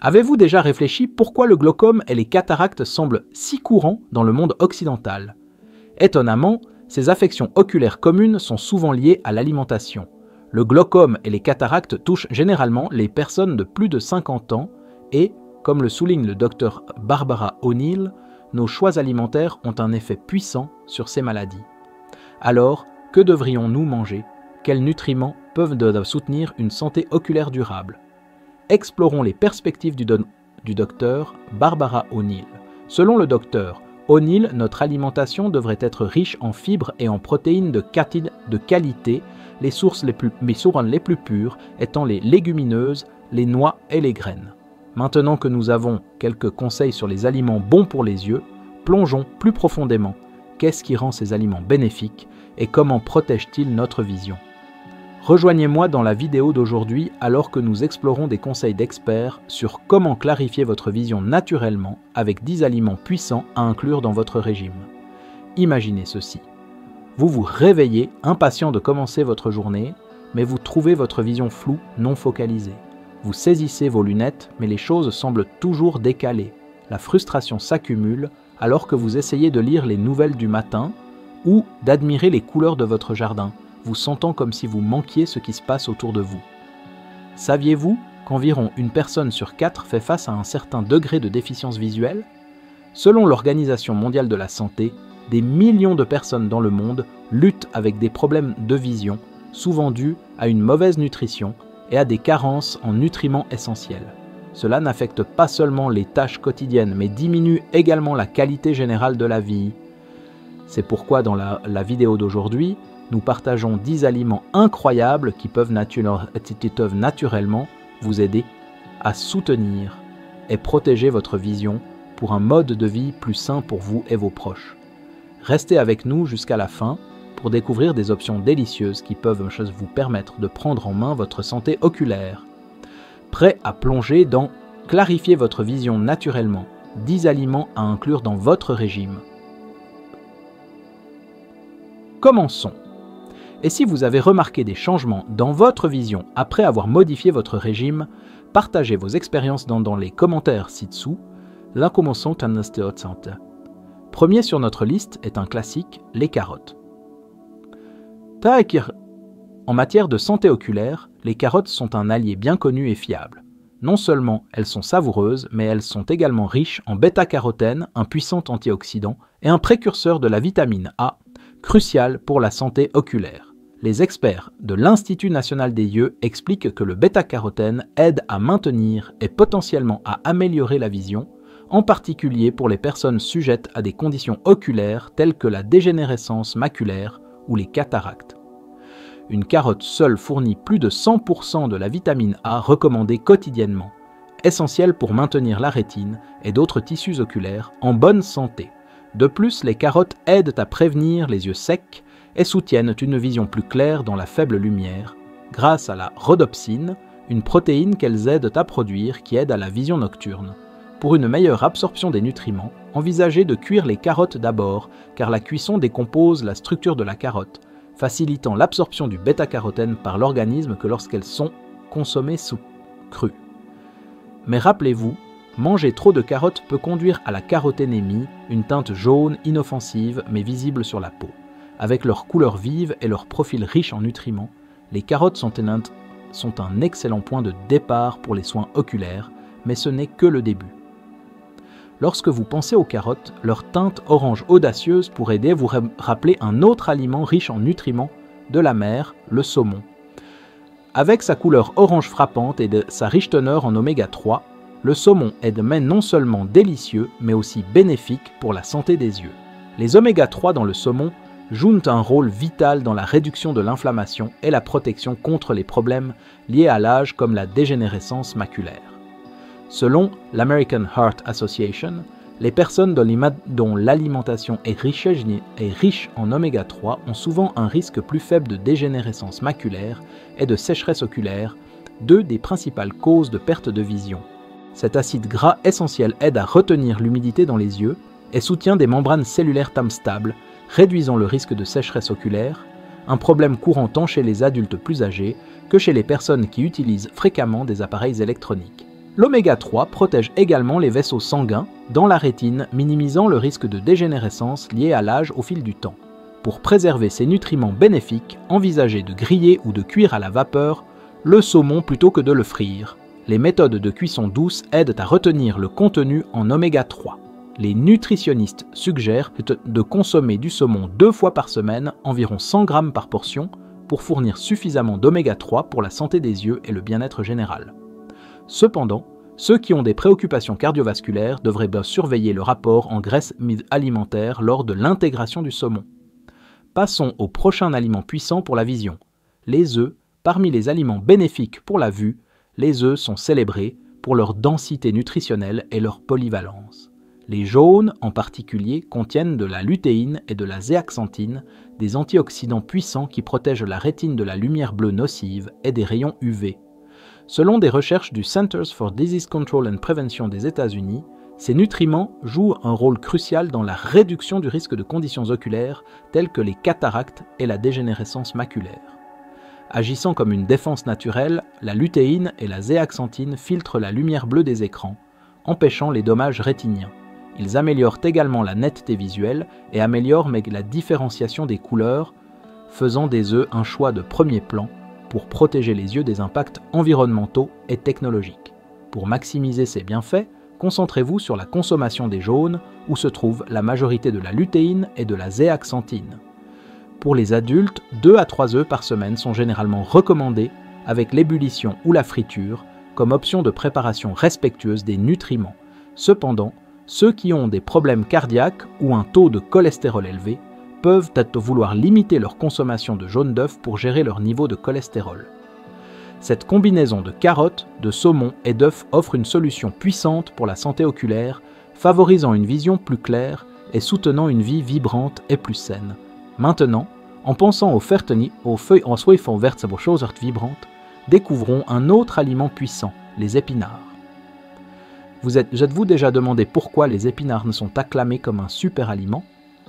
Avez-vous déjà réfléchi pourquoi le glaucome et les cataractes semblent si courants dans le monde occidental? Étonnamment, ces affections oculaires communes sont souvent liées à l'alimentation. Le glaucome et les cataractes touchent généralement les personnes de plus de 50 ans et, comme le souligne le docteur Barbara O'Neill, nos choix alimentaires ont un effet puissant sur ces maladies. Alors, que devrions-nous manger? Quels nutriments peuvent soutenir une santé oculaire durable? Explorons les perspectives du docteur Barbara O'Neill. Selon le docteur O'Neill, notre alimentation devrait être riche en fibres et en protéines de qualité, les sources les plus pures étant les légumineuses, les noix et les graines. Maintenant que nous avons quelques conseils sur les aliments bons pour les yeux, plongeons plus profondément. Qu'est-ce qui rend ces aliments bénéfiques et comment protègent-ils notre vision? Rejoignez-moi dans la vidéo d'aujourd'hui alors que nous explorons des conseils d'experts sur comment clarifier votre vision naturellement avec 10 aliments puissants à inclure dans votre régime. Imaginez ceci. Vous vous réveillez impatient de commencer votre journée, mais vous trouvez votre vision floue, non focalisée. Vous saisissez vos lunettes, mais les choses semblent toujours décalées. La frustration s'accumule alors que vous essayez de lire les nouvelles du matin ou d'admirer les couleurs de votre jardin, vous sentant comme si vous manquiez ce qui se passe autour de vous. Saviez-vous qu'environ une personne sur 4 fait face à un certain degré de déficience visuelle? Selon l'Organisation mondiale de la santé, des millions de personnes dans le monde luttent avec des problèmes de vision, souvent dus à une mauvaise nutrition et à des carences en nutriments essentiels. Cela n'affecte pas seulement les tâches quotidiennes, mais diminue également la qualité générale de la vie. C'est pourquoi dans la vidéo d'aujourd'hui, nous partageons 10 aliments incroyables qui peuvent naturellement vous aider à soutenir et protéger votre vision pour un mode de vie plus sain pour vous et vos proches. Restez avec nous jusqu'à la fin pour découvrir des options délicieuses qui peuvent vous permettre de prendre en main votre santé oculaire. Prêt à plonger dans clarifier votre vision naturellement, 10 aliments à inclure dans votre régime. Commençons. Et si vous avez remarqué des changements dans votre vision après avoir modifié votre régime, partagez vos expériences dans les commentaires ci-dessous. Là commençons à notre santé. Premier sur notre liste est un classique, les carottes. En matière de santé oculaire, les carottes sont un allié bien connu et fiable. Non seulement elles sont savoureuses, mais elles sont également riches en bêta-carotène, un puissant antioxydant, et un précurseur de la vitamine A, crucial pour la santé oculaire. Les experts de l'Institut national des yeux expliquent que le bêta-carotène aide à maintenir et potentiellement à améliorer la vision, en particulier pour les personnes sujettes à des conditions oculaires telles que la dégénérescence maculaire ou les cataractes. Une carotte seule fournit plus de 100% de la vitamine A recommandée quotidiennement, essentielle pour maintenir la rétine et d'autres tissus oculaires en bonne santé. De plus, les carottes aident à prévenir les yeux secs et soutiennent une vision plus claire dans la faible lumière, grâce à la rhodopsine, une protéine qu'elles aident à produire qui aide à la vision nocturne. Pour une meilleure absorption des nutriments, envisagez de cuire les carottes d'abord, car la cuisson décompose la structure de la carotte, facilitant l'absorption du bêta-carotène par l'organisme que lorsqu'elles sont consommées crues. Mais rappelez-vous, manger trop de carottes peut conduire à la caroténémie, une teinte jaune inoffensive mais visible sur la peau. Avec leur couleur vive et leur profil riche en nutriments, les carottes sont un excellent point de départ pour les soins oculaires, mais ce n'est que le début. Lorsque vous pensez aux carottes, leur teinte orange audacieuse pourrait aider à vous rappeler un autre aliment riche en nutriments de la mer, le saumon. Avec sa couleur orange frappante et sa riche teneur en oméga 3, le saumon est non seulement délicieux, mais aussi bénéfique pour la santé des yeux. Les oméga 3 dans le saumon jouent un rôle vital dans la réduction de l'inflammation et la protection contre les problèmes liés à l'âge comme la dégénérescence maculaire. Selon l'American Heart Association, les personnes dont l'alimentation est riche en oméga 3 ont souvent un risque plus faible de dégénérescence maculaire et de sécheresse oculaire, deux des principales causes de perte de vision. Cet acide gras essentiel aide à retenir l'humidité dans les yeux et soutient des membranes cellulaires stables, réduisant le risque de sécheresse oculaire, un problème courant tant chez les adultes plus âgés que chez les personnes qui utilisent fréquemment des appareils électroniques. L'oméga 3 protège également les vaisseaux sanguins dans la rétine, minimisant le risque de dégénérescence lié à l'âge au fil du temps. Pour préserver ces nutriments bénéfiques, envisagez de griller ou de cuire à la vapeur le saumon plutôt que de le frire. Les méthodes de cuisson douce aident à retenir le contenu en oméga 3. Les nutritionnistes suggèrent de consommer du saumon 2 fois par semaine, environ 100 g par portion, pour fournir suffisamment d'oméga 3 pour la santé des yeux et le bien-être général. Cependant, ceux qui ont des préoccupations cardiovasculaires devraient bien surveiller le rapport en graisse alimentaire lors de l'intégration du saumon. Passons au prochain aliment puissant pour la vision. Les œufs. Parmi les aliments bénéfiques pour la vue, les œufs sont célébrés pour leur densité nutritionnelle et leur polyvalence. Les jaunes, en particulier, contiennent de la lutéine et de la zéaxanthine, des antioxydants puissants qui protègent la rétine de la lumière bleue nocive et des rayons UV. Selon des recherches du Centers for Disease Control and Prevention des États-Unis, ces nutriments jouent un rôle crucial dans la réduction du risque de conditions oculaires telles que les cataractes et la dégénérescence maculaire. Agissant comme une défense naturelle, la lutéine et la zéaxanthine filtrent la lumière bleue des écrans, empêchant les dommages rétiniens. Ils améliorent également la netteté visuelle et améliorent la différenciation des couleurs, faisant des œufs un choix de premier plan pour protéger les yeux des impacts environnementaux et technologiques. Pour maximiser ces bienfaits, concentrez-vous sur la consommation des jaunes, où se trouve la majorité de la lutéine et de la zéaxanthine. Pour les adultes, 2 à 3 œufs par semaine sont généralement recommandés avec l'ébullition ou la friture comme option de préparation respectueuse des nutriments. Cependant, ceux qui ont des problèmes cardiaques ou un taux de cholestérol élevé peuvent vouloir limiter leur consommation de jaune d'œuf pour gérer leur niveau de cholestérol. Cette combinaison de carottes, de saumon et d'œufs offre une solution puissante pour la santé oculaire, favorisant une vision plus claire et soutenant une vie vibrante et plus saine. Maintenant, en pensant aux feuilles en soifont vertes et aux choses vibrantes, découvrons un autre aliment puissant, les épinards. Vous êtes-vous déjà demandé pourquoi les épinards ne sont acclamés comme un super aliment?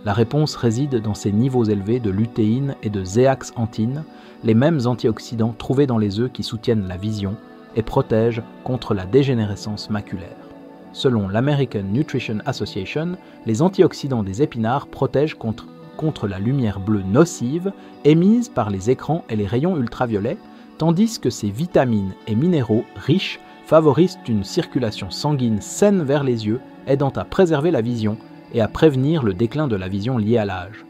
La réponse réside dans ces niveaux élevés de lutéine et de zéaxanthine, les mêmes antioxydants trouvés dans les œufs qui soutiennent la vision et protègent contre la dégénérescence maculaire. Selon l'American Nutrition Association, les antioxydants des épinards protègent contre la lumière bleue nocive émise par les écrans et les rayons ultraviolets, tandis que ces vitamines et minéraux riches favorisent une circulation sanguine saine vers les yeux, aidant à préserver la vision et à prévenir le déclin de la vision lié à l'âge.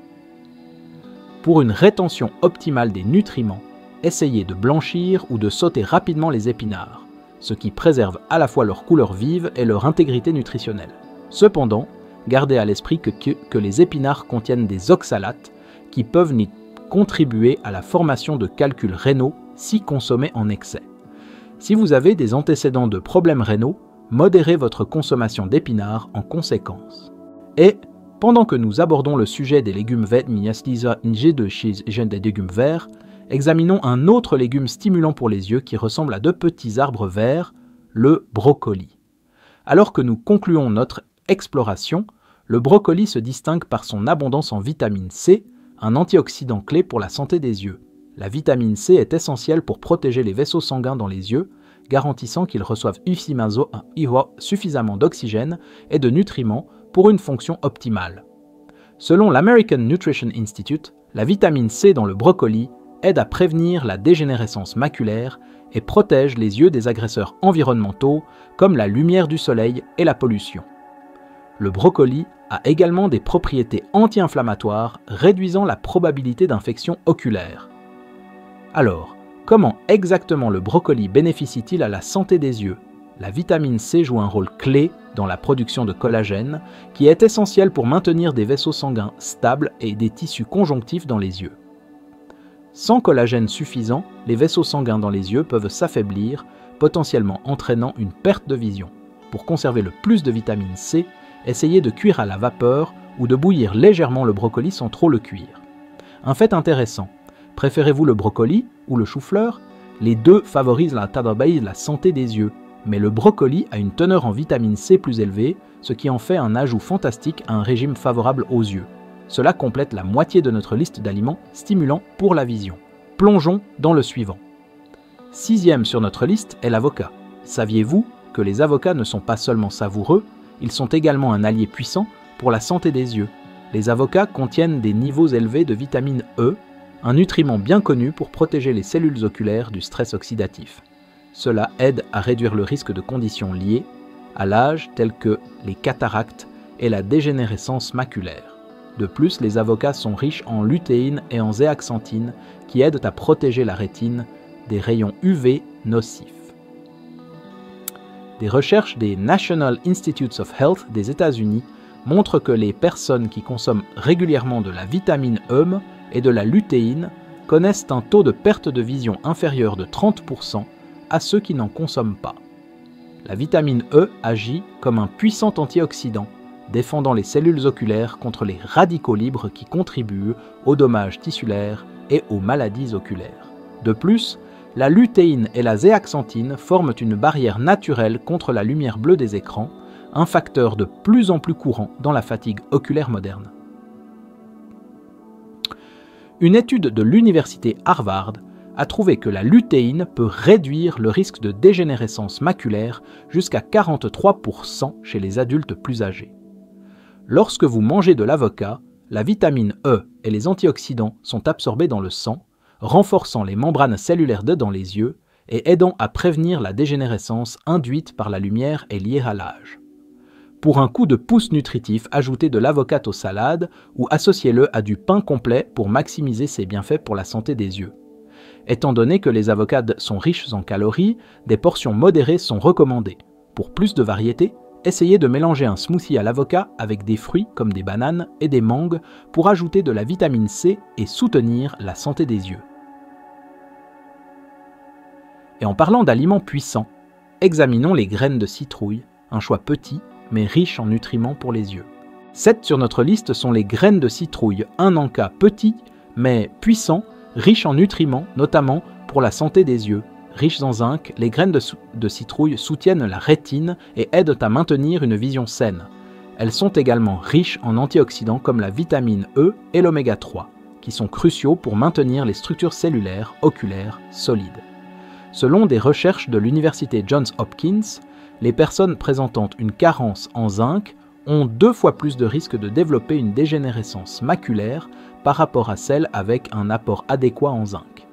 Pour une rétention optimale des nutriments, essayez de blanchir ou de sauter rapidement les épinards, ce qui préserve à la fois leur couleur vive et leur intégrité nutritionnelle. Cependant, gardez à l'esprit que les épinards contiennent des oxalates qui peuvent contribuer à la formation de calculs rénaux si consommés en excès. Si vous avez des antécédents de problèmes rénaux, modérez votre consommation d'épinards en conséquence. Et, pendant que nous abordons le sujet des légumes verts, des légumes verts, examinons un autre légume stimulant pour les yeux qui ressemble à 2 petits arbres verts, le brocoli. Alors que nous concluons notre exploration, le brocoli se distingue par son abondance en vitamine C, un antioxydant clé pour la santé des yeux. La vitamine C est essentielle pour protéger les vaisseaux sanguins dans les yeux, garantissant qu'ils reçoivent suffisamment d'oxygène et de nutriments pour une fonction optimale. Selon l'American Nutrition Institute, la vitamine C dans le brocoli aide à prévenir la dégénérescence maculaire et protège les yeux des agresseurs environnementaux comme la lumière du soleil et la pollution. Le brocoli a également des propriétés anti-inflammatoires, réduisant la probabilité d'infection oculaire. Alors, comment exactement le brocoli bénéficie-t-il à la santé des yeux? La vitamine C joue un rôle clé dans la production de collagène, qui est essentiel pour maintenir des vaisseaux sanguins stables et des tissus conjonctifs dans les yeux. Sans collagène suffisant, les vaisseaux sanguins dans les yeux peuvent s'affaiblir, potentiellement entraînant une perte de vision. Pour conserver le plus de vitamine C, essayez de cuire à la vapeur ou de bouillir légèrement le brocoli sans trop le cuire. Un fait intéressant, préférez-vous le brocoli ou le chou-fleur? Les deux favorisent la santé des yeux, mais le brocoli a une teneur en vitamine C plus élevée, ce qui en fait un ajout fantastique à un régime favorable aux yeux. Cela complète la moitié de notre liste d'aliments stimulants pour la vision. Plongeons dans le suivant. 6e sur notre liste est l'avocat. Saviez-vous que les avocats ne sont pas seulement savoureux, ils sont également un allié puissant pour la santé des yeux. Les avocats contiennent des niveaux élevés de vitamine E, un nutriment bien connu pour protéger les cellules oculaires du stress oxydatif. Cela aide à réduire le risque de conditions liées à l'âge telles que les cataractes et la dégénérescence maculaire. De plus, les avocats sont riches en lutéine et en zéaxanthine qui aident à protéger la rétine des rayons UV nocifs. Des recherches des National Institutes of Health des États-Unis montrent que les personnes qui consomment régulièrement de la vitamine E et de la lutéine connaissent un taux de perte de vision inférieur de 30% à ceux qui n'en consomment pas. La vitamine E agit comme un puissant antioxydant, défendant les cellules oculaires contre les radicaux libres qui contribuent aux dommages tissulaires et aux maladies oculaires. De plus, la lutéine et la zéaxanthine forment une barrière naturelle contre la lumière bleue des écrans, un facteur de plus en plus courant dans la fatigue oculaire moderne. Une étude de l'université Harvard a trouvé que la lutéine peut réduire le risque de dégénérescence maculaire jusqu'à 43% chez les adultes plus âgés. Lorsque vous mangez de l'avocat, la vitamine E et les antioxydants sont absorbés dans le sang, renforçant les membranes cellulaires dans les yeux et aidant à prévenir la dégénérescence induite par la lumière et liée à l'âge. Pour un coup de pouce nutritif, ajoutez de l'avocat aux salades ou associez-le à du pain complet pour maximiser ses bienfaits pour la santé des yeux. Étant donné que les avocats sont riches en calories, des portions modérées sont recommandées. Pour plus de variété, essayez de mélanger un smoothie à l'avocat avec des fruits comme des bananes et des mangues pour ajouter de la vitamine C et soutenir la santé des yeux. Et en parlant d'aliments puissants, examinons les graines de citrouille, un choix petit mais riche en nutriments pour les yeux. 7 sur notre liste sont les graines de citrouille, un encas petit mais puissant, riche en nutriments, notamment pour la santé des yeux. Riches en zinc, les graines de citrouille soutiennent la rétine et aident à maintenir une vision saine. Elles sont également riches en antioxydants comme la vitamine E et l'oméga 3, qui sont cruciaux pour maintenir les structures cellulaires oculaires solides. Selon des recherches de l'université Johns Hopkins, les personnes présentant une carence en zinc ont 2 fois plus de risques de développer une dégénérescence maculaire par rapport à celles avec un apport adéquat en zinc.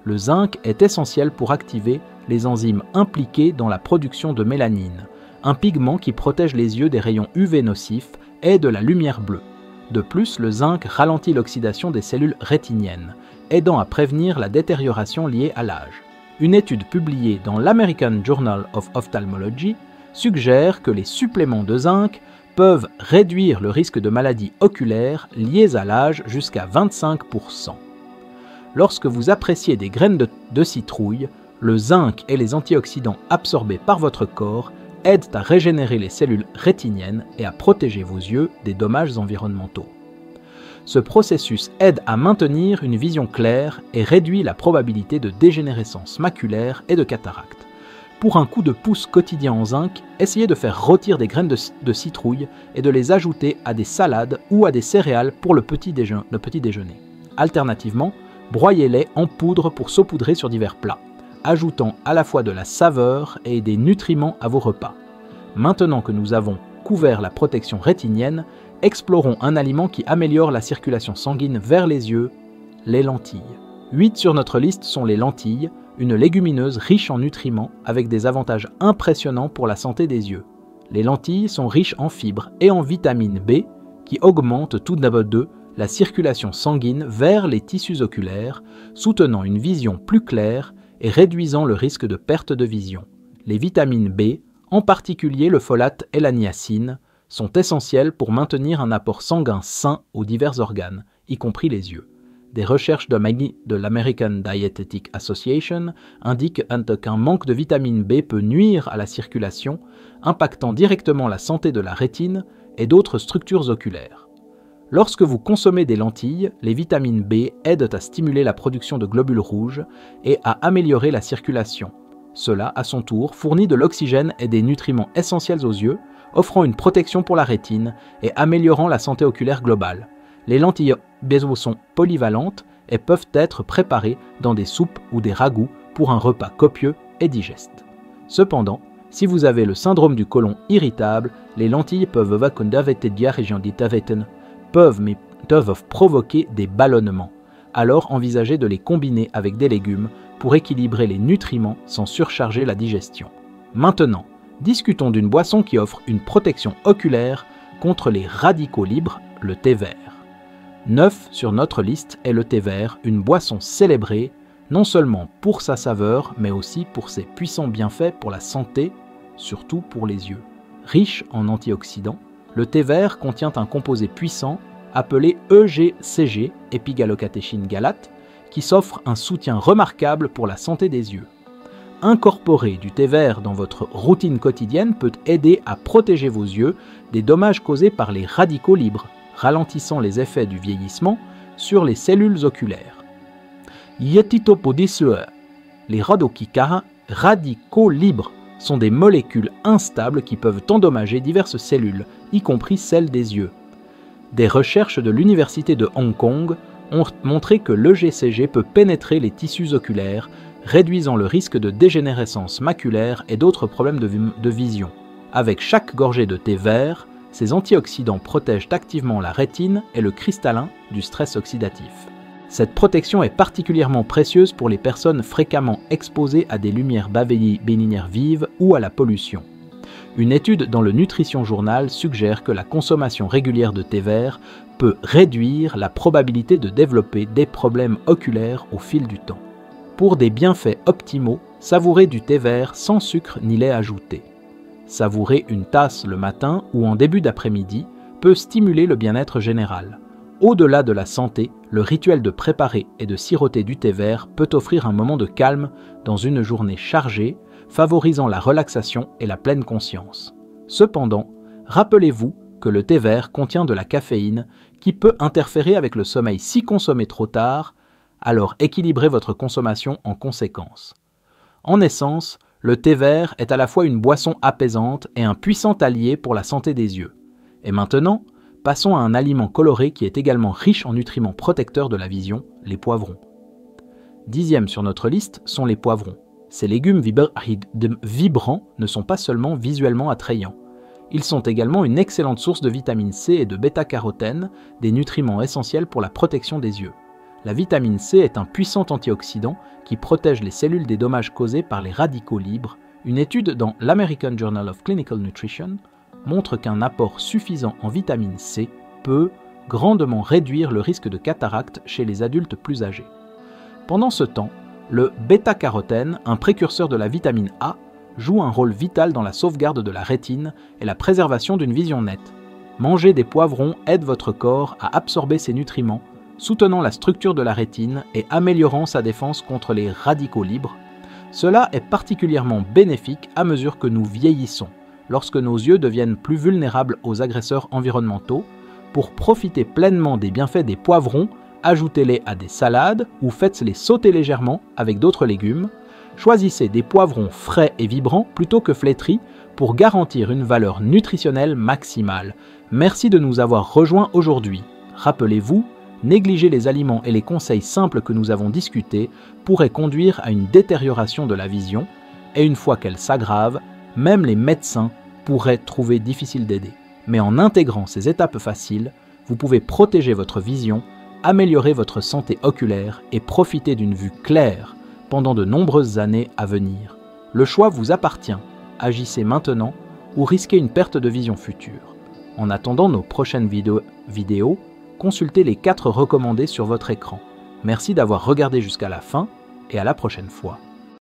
Le zinc est essentiel pour activer les enzymes impliquées dans la production de mélanine, un pigment qui protège les yeux des rayons UV nocifs et de la lumière bleue. De plus, le zinc ralentit l'oxydation des cellules rétiniennes, aidant à prévenir la détérioration liée à l'âge. Une étude publiée dans l'American Journal of Ophthalmology suggère que les suppléments de zinc peuvent réduire le risque de maladies oculaires liées à l'âge jusqu'à 25%. Lorsque vous appréciez des graines de citrouille, le zinc et les antioxydants absorbés par votre corps aident à régénérer les cellules rétiniennes et à protéger vos yeux des dommages environnementaux. Ce processus aide à maintenir une vision claire et réduit la probabilité de dégénérescence maculaire et de cataracte. Pour un coup de pouce quotidien en zinc, essayez de faire rôtir des graines de citrouille et de les ajouter à des salades ou à des céréales pour le petit déjeuner. Alternativement, broyez-les en poudre pour saupoudrer sur divers plats, ajoutant à la fois de la saveur et des nutriments à vos repas. Maintenant que nous avons couvert la protection rétinienne, explorons un aliment qui améliore la circulation sanguine vers les yeux, les lentilles. 8 sur notre liste sont les lentilles, une légumineuse riche en nutriments avec des avantages impressionnants pour la santé des yeux. Les lentilles sont riches en fibres et en vitamine B qui augmentent tout d'abord la circulation sanguine vers les tissus oculaires, soutenant une vision plus claire et réduisant le risque de perte de vision. Les vitamines B, en particulier le folate et la niacine, sont essentielles pour maintenir un apport sanguin sain aux divers organes, y compris les yeux. Des recherches de l'American Dietetic Association indiquent qu'un manque de vitamine B peut nuire à la circulation, impactant directement la santé de la rétine et d'autres structures oculaires. Lorsque vous consommez des lentilles, les vitamines B aident à stimuler la production de globules rouges et à améliorer la circulation. Cela, à son tour, fournit de l'oxygène et des nutriments essentiels aux yeux, offrant une protection pour la rétine et améliorant la santé oculaire globale. Les lentilles sont polyvalentes et peuvent être préparées dans des soupes ou des ragoûts pour un repas copieux et digeste. Cependant, Si vous avez le syndrome du côlon irritable, les lentilles peuvent provoquer des ballonnements. Alors envisagez de les combiner avec des légumes pour équilibrer les nutriments sans surcharger la digestion. Maintenant, discutons d'une boisson qui offre une protection oculaire contre les radicaux libres, le thé vert. 9 sur notre liste est le thé vert, une boisson célébrée non seulement pour sa saveur, mais aussi pour ses puissants bienfaits pour la santé, surtout pour les yeux. Riche en antioxydants, le thé vert contient un composé puissant appelé EGCG, épigallocatechin galate, qui s'offre un soutien remarquable pour la santé des yeux. Incorporer du thé vert dans votre routine quotidienne peut aider à protéger vos yeux des dommages causés par les radicaux libres, ralentissant les effets du vieillissement sur les cellules oculaires. Les radicaux libres sont des molécules instables qui peuvent endommager diverses cellules, y compris celles des yeux. Des recherches de l'Université de Hong Kong ont montré que l'EGCG peut pénétrer les tissus oculaires, réduisant le risque de dégénérescence maculaire et d'autres problèmes de vision. Avec chaque gorgée de thé vert, ces antioxydants protègent activement la rétine et le cristallin du stress oxydatif. Cette protection est particulièrement précieuse pour les personnes fréquemment exposées à des lumières béninières vives ou à la pollution. Une étude dans le Nutrition Journal suggère que la consommation régulière de thé vert peut réduire la probabilité de développer des problèmes oculaires au fil du temps. Pour des bienfaits optimaux, savourez du thé vert sans sucre ni lait ajouté. Savourer une tasse le matin ou en début d'après-midi peut stimuler le bien-être général. Au-delà de la santé, le rituel de préparer et de siroter du thé vert peut offrir un moment de calme dans une journée chargée, favorisant la relaxation et la pleine conscience. Cependant, rappelez-vous que le thé vert contient de la caféine qui peut interférer avec le sommeil si consommé trop tard, alors équilibrez votre consommation en conséquence. En essence, le thé vert est à la fois une boisson apaisante et un puissant allié pour la santé des yeux. Et maintenant, passons à un aliment coloré qui est également riche en nutriments protecteurs de la vision, les poivrons. 10e sur notre liste sont les poivrons. Ces légumes vibrants ne sont pas seulement visuellement attrayants. Ils sont également une excellente source de vitamine C et de bêta-carotène, des nutriments essentiels pour la protection des yeux. La vitamine C est un puissant antioxydant qui protège les cellules des dommages causés par les radicaux libres. Une étude dans l'American Journal of Clinical Nutrition montre qu'un apport suffisant en vitamine C peut grandement réduire le risque de cataracte chez les adultes plus âgés. Pendant ce temps, le bêta-carotène, un précurseur de la vitamine A, joue un rôle vital dans la sauvegarde de la rétine et la préservation d'une vision nette. Manger des poivrons aide votre corps à absorber ces nutriments, soutenant la structure de la rétine et améliorant sa défense contre les radicaux libres. Cela est particulièrement bénéfique à mesure que nous vieillissons, lorsque nos yeux deviennent plus vulnérables aux agresseurs environnementaux. Pour profiter pleinement des bienfaits des poivrons, ajoutez-les à des salades ou faites-les sauter légèrement avec d'autres légumes. Choisissez des poivrons frais et vibrants plutôt que flétris pour garantir une valeur nutritionnelle maximale. Merci de nous avoir rejoints aujourd'hui. Rappelez-vous, négliger les aliments et les conseils simples que nous avons discutés pourrait conduire à une détérioration de la vision, et une fois qu'elle s'aggrave, même les médecins pourraient trouver difficile d'aider. Mais en intégrant ces étapes faciles, vous pouvez protéger votre vision, améliorer votre santé oculaire et profiter d'une vue claire pendant de nombreuses années à venir. Le choix vous appartient. Agissez maintenant ou risquez une perte de vision future. En attendant nos prochaines vidéos, consultez les 4 recommandés sur votre écran. Merci d'avoir regardé jusqu'à la fin et à la prochaine fois.